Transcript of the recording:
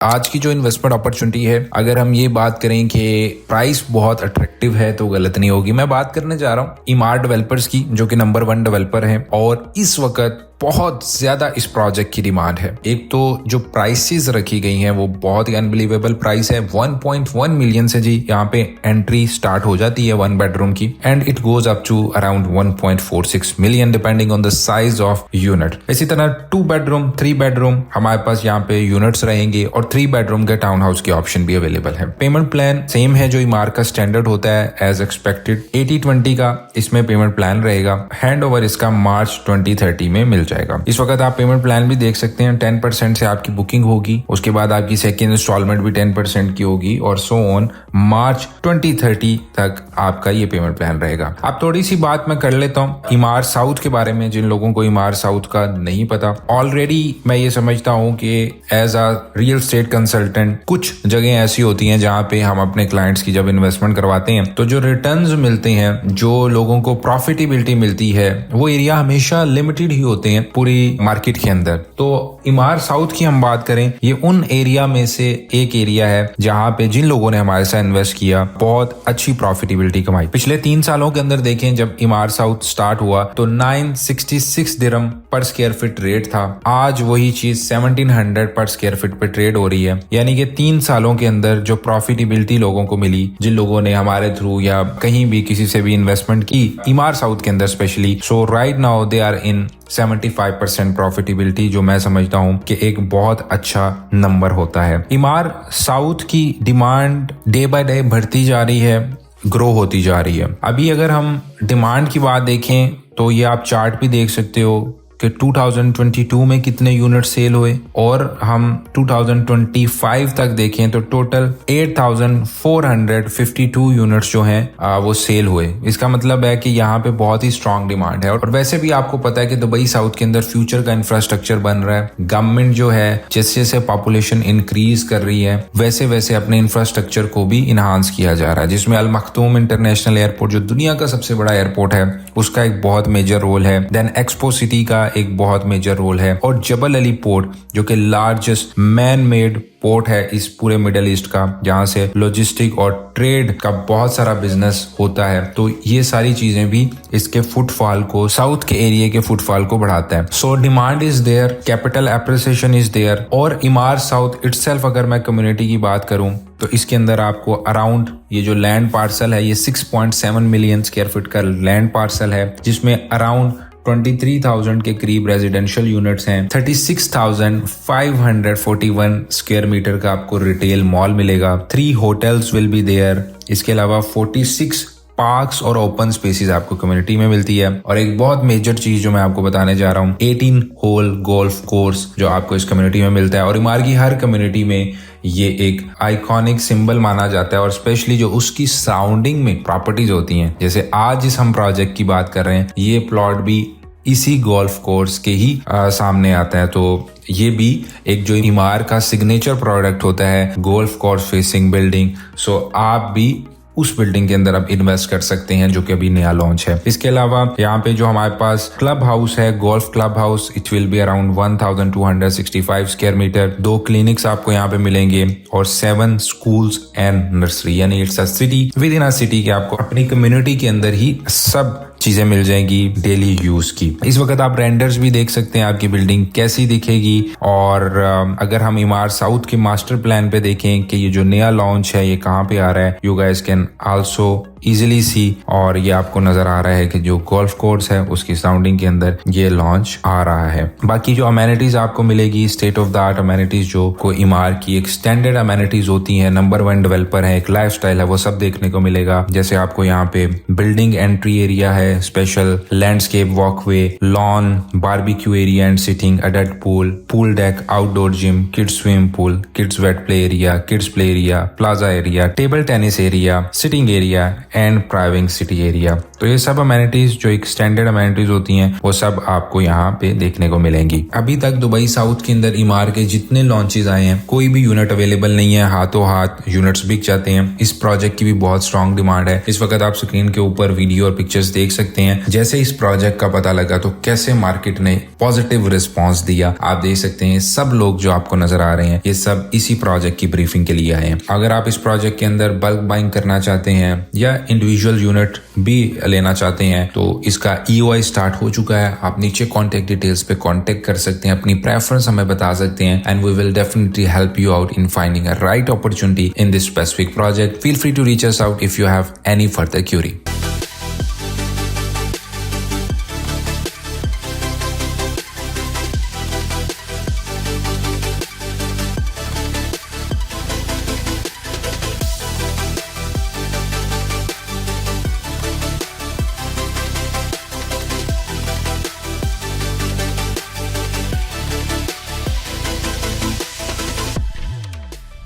आज की जो इन्वेस्टमेंट अपॉर्चुनिटी है, अगर हम ये बात करें कि प्राइस बहुत अट्रैक्टिव है तो गलत नहीं होगी। मैं बात करने जा रहा हूँ इमार डेवलपर्स की, जो कि नंबर 1 डेवलपर है और इस वक्त बहुत ज्यादा इस प्रोजेक्ट की डिमांड है। एक तो जो प्राइसेस रखी गई हैं वो बहुत ही अनबिलीवेबल प्राइस है। 1.1 मिलियन से जी यहाँ पे एंट्री स्टार्ट हो जाती है 1 बेडरूम की, and it goes up to around 1.46 million depending on the size of unit. इसी तरह 2 बेडरूम 3 बेडरूम हमारे पास यहाँ पे यूनिट्स रहेंगे और 3 बेडरूम के टाउन हाउस के ऑप्शन भी अवेलेबल है। पेमेंट प्लान सेम है जो इमार का स्टैंडर्ड होता है एज एक्सपेक्टेड। 80-20 का इसमें पेमेंट प्लान रहेगा। हैंड ओवर इसका मार्च 2030 में मिल जाएगा। इस वक्त आप पेमेंट प्लान भी देख सकते हैं। 10% से आपकी बुकिंग होगी, उसके बाद आपकी सेकेंड इंस्टॉलमेंट भी 10% की होगी और सो ऑन। मार्च 2030 तक आपका ये पेमेंट प्लान रहेगा। अब थोड़ी सी बात मैं कर लेता हूँ इमार साउथ के बारे में, जिन लोगों को इमार साउथ का नहीं पता। ऑलरेडी मैं ये समझता हूँ कि as a real estate consultant कुछ जगह ऐसी होती हैं जहाँ पे हम अपने क्लाइंट्स की जब इन्वेस्टमेंट करवाते हैं तो जो रिटर्न्स मिलते हैं, जो लोगों को प्रॉफिटेबिलिटी मिलती है, वो एरिया हमेशा लिमिटेड ही होते हैं पूरी मार्केट के अंदर। तो इमार साउथ की हम बात करें, ये उन एरिया में से एक एरिया है जहां पे जिन लोगों ने हमारे साथ इन्वेस्ट किया बहुत अच्छी प्रॉफिटेबिलिटी कमाई। पिछले 3 सालों के अंदर देखें, जब इमार साउथ स्टार्ट हुआ तो 966 दिरहम पर स्क्वायर फीट रेट था। आज वही चीज 1700 पर स्क्वायर फीट पे ट्रेड हो रही है। यानी कि 3 सालों के अंदर जो प्रॉफिटेबिलिटी लोगों को मिली, जिन लोगों ने हमारे थ्रू या कहीं भी किसी से भी इन्वेस्टमेंट की इमार साउथ के अंदर specially, so right now they are in 75% profitability, जो मैं समझता हूं कि एक बहुत अच्छा नंबर होता है। इमार साउथ की डिमांड डे बाय डे बढ़ती जा रही है, ग्रो होती जा रही है। अभी अगर हम डिमांड की बात देखें तो ये आप चार्ट भी देख सकते हो कि 2022 में कितने यूनिट सेल हुए और हम 2025 तक देखें तो टोटल 8452 यूनिट्स जो हैं वो सेल हुए। इसका मतलब है कि यहाँ पे बहुत ही स्ट्रांग डिमांड है। और वैसे भी आपको पता है कि दुबई साउथ के अंदर फ्यूचर का इंफ्रास्ट्रक्चर बन रहा है। गवर्नमेंट जो है जैसे जैसे पॉपुलेशन इंक्रीज कर रही है वैसे वैसे अपने इंफ्रास्ट्रक्चर को भी इनहांस किया जा रहा है, जिसमें अल मखतूम इंटरनेशनल एयरपोर्ट जो दुनिया का सबसे बड़ा एयरपोर्ट है उसका एक बहुत मेजर रोल है। देन एक्सपो सिटी का एक बहुत मेजर रोल है और जबल अली पोर्ट जो कि लार्जेस्ट मैन मेड पोर्ट है इस पूरे मिडिल ईस्ट का, जहां से लॉजिस्टिक और ट्रेड का बहुत सारा बिजनेस होता है। तो ये सारी चीजें भी इसके फुटफॉल को, साउथ के एरिया के फुटफॉल को बढ़ाता है। So demand is there, capital appreciation is there. और इमार साउथ इटसेल्फ अगर मैं कम्युनिटी की बात करूं तो इसके अंदर आपको अराउंड ये जो लैंड पार्सल है ये 6.7 मिलियन स्क्वायर फीट का लैंड पार्सल है, जिसमें अराउंड 23,000 के करीब रेजिडेंशियल यूनिट्स हैं। 36,541 स्क्वायर मीटर का आपको रिटेल मॉल मिलेगा। 3 होटल्स विल बी देयर। इसके अलावा 46 पार्क्स और ओपन स्पेसिस आपको कम्युनिटी में मिलती है। और एक बहुत मेजर चीज जो मैं आपको बताने जा रहा हूँ, 18 होल गोल्फ कोर्स जो आपको इस कम्युनिटी में मिलता है। और इमार की हर कम्युनिटी में ये एक आइकॉनिक सिंबल माना जाता है और स्पेशली जो उसकी सराउंडिंग में प्रॉपर्टीज होती हैं, जैसे आज जिस हम प्रोजेक्ट की बात कर रहे हैं ये प्लॉट भी इसी गोल्फ कोर्स के ही सामने आता है। तो ये भी एक जो इमार का सिग्नेचर प्रोडक्ट होता है, गोल्फ कोर्स फेसिंग बिल्डिंग। सो आप भी उस बिल्डिंग के अंदर अब इन्वेस्ट कर सकते हैं जो कि अभी नया लॉन्च है। इसके अलावा यहाँ पे जो हमारे पास क्लब हाउस है, golf club house, it will be around 1265 square meter. 2 clinics आपको यहाँ पे मिलेंगे और 7 स्कूल्स एंड नर्सरी, यानी it's a city within a city के आपको अपनी कम्युनिटी के अंदर ही सब चीजें मिल जाएंगी डेली यूज की। इस वक्त आप रेंडर्स भी देख सकते हैं आपकी बिल्डिंग कैसी दिखेगी। और अगर हम इमार साउथ के मास्टर प्लान पे देखें कि ये जो नया लॉन्च है ये कहाँ पे आ रहा है, you guys can also easily सी। और ये आपको नजर आ रहा है कि जो गोल्फ कोर्स है उसकी सराउंडिंग के अंदर ये लॉन्च आ रहा है। बाकी जो अमेनिटीज आपको मिलेगी, state of the art amenities जो को इमार की एक स्टैंडर्ड अमेनिटीज होती हैं, नंबर 1 डेवलपर है, एक लाइफस्टाइल है, वो सब देखने को मिलेगा। जैसे आपको यहाँ पे बिल्डिंग एंट्री एरिया है, special landscape walkway, lawn, barbecue area and sitting, adult pool, pool deck, outdoor gym, kids swimming pool, kids wet play area, kids play area, plaza area, table tennis area, sitting area and private city area. तो ये सब amenities जो एक standard amenities होती हैं वो सब आपको यहाँ पे देखने को मिलेंगी। अभी तक दुबई साउथ के अंदर ईमार के जितने लॉन्चेस आए हैं कोई भी यूनिट अवेलेबल नहीं है, हाथों हाथ यूनिट्स बिक जाते हैं। इस प्रोजेक्ट की भी बहुत स्ट्रॉन्ग डिमांड है। इस वक्त आप स्क्रीन के ऊपर वीडियो और पिक्चर्स देख सकते हैं। जैसे इस प्रोजेक्ट का पता लगा तो कैसे मार्केट ने पॉजिटिव रिस्पॉन्स दिया आप देख सकते हैं। सब लोग जो आपको नजर आ रहे हैं ये सब इसी प्रोजेक्ट की ब्रीफिंग के लिए आए हैं। अगर आप इस प्रोजेक्ट के अंदर बल्क बाइंग करना चाहते हैं या इंडिविजुअल यूनिट भी लेना चाहते हैं तो इसका EOI स्टार्ट हो चुका है। आप नीचे कॉन्टेक्ट डिटेल्स पे कॉन्टेक्ट कर सकते हैं, अपनी प्रेफरेंस हमें बता सकते हैं and we will definitely help you out in finding a right opportunity in this specific project. Feel free to reach us out if you have any further Curie.